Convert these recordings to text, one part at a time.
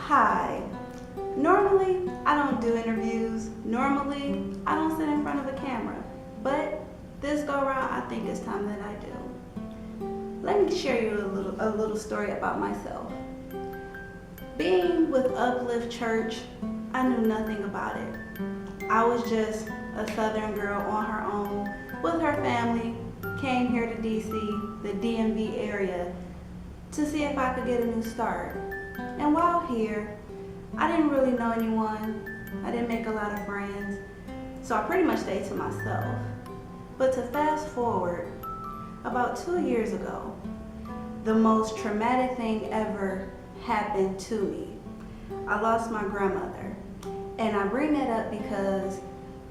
Hi. Normally, I don't do interviews. Normally, I don't sit in front of a camera. But this go around, I think it's time that I do. Let me share you a little story about myself. Being with Uplift Church, I knew nothing about it. I was just a Southern girl on her own with her family, came here to DC, the DMV area, to see if I could get a new start. And while here, I didn't really know anyone. I didn't make a lot of friends. So I pretty much stayed to myself. But to fast forward, about 2 years ago, the most traumatic thing ever happened to me. I lost my grandmother. And I bring that up because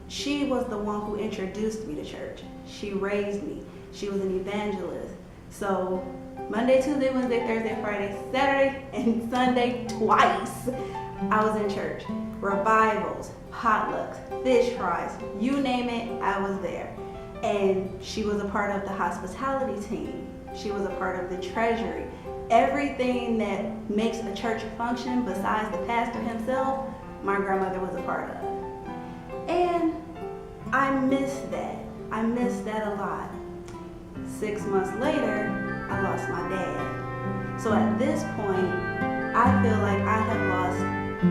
she was the one who introduced me to church. She raised me. She was an evangelist. So Monday, Tuesday, Wednesday, Thursday, Friday, Saturday, and Sunday twice I was in church. Revivals, potlucks, fish fries, you name it, I was there. And she was a part of the hospitality team. She was a part of the treasury. Everything that makes a church function besides the pastor himself, my grandmother was a part of. And I miss that. I miss that a lot. 6 months later, I lost my dad. So at this point, I feel like I have lost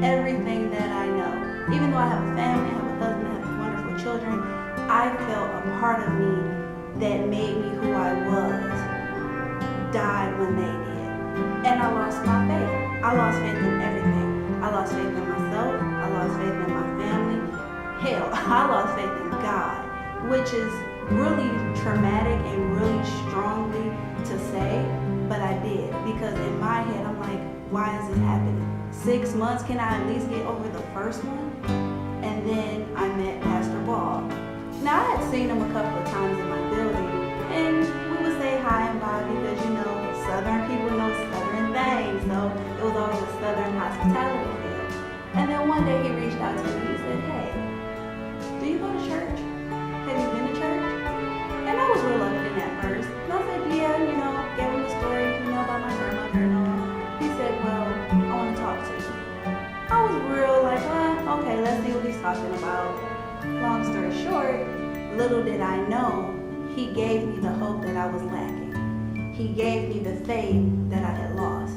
everything that I know. Even though I have a family, I have a husband, I have wonderful children, I felt a part of me that made me who I was died when they did. And I lost my faith. I lost faith in everything. I lost faith in myself. I lost faith in my family. Hell, I lost faith in God, which is really traumatic and really strongly to say, but I did. Because in my head, I'm like, why is this happening? 6 months, can I at least get over the first one? And then I met Pastor Ball. Now, I had seen him a couple of times in my building, and we would say hi and bye because, you know, Southern people know Southern things, so it was always a Southern hospitality feel. And then one day he reached out to me, he said, hey, do you go to church? Have you been to church? And I was reluctant at first. And I said, yeah, you know, gave him the story, you know, about my grandmother and all. He said, well, I want to talk to you. I was real like, okay, let's see what he's talking about. Long story short, little did I know, he gave me the hope that I was lacking. He gave me the faith that I had lost.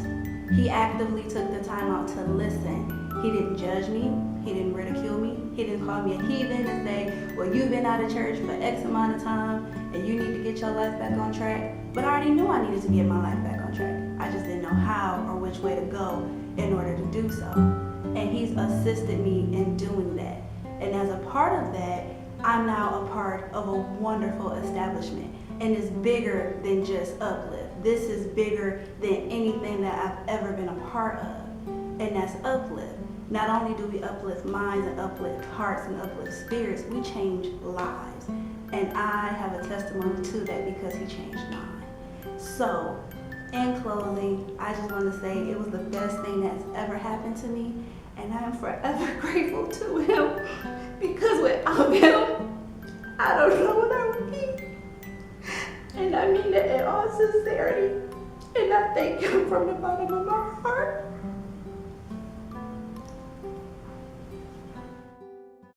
He actively took the time out to listen. He didn't judge me. He didn't ridicule me. He didn't call me a heathen and say, well, you've been out of church for X amount of time and you need to get your life back on track. But I already knew I needed to get my life back on track. I just didn't know how or which way to go in order to do so. And he's assisted me in doing that. And as a part of that, I'm now a part of a wonderful establishment. And it's bigger than just Uplift. This is bigger than anything that I've ever been a part of. And that's Uplift. Not only do we uplift minds and uplift hearts and uplift spirits, we change lives. And I have a testimony to that because he changed mine. So, in closing, I just want to say it was the best thing that's ever happened to me. And I am forever grateful to him because without him, I don't know what I would be. And I mean it in all sincerity. And I thank him from the bottom of my heart.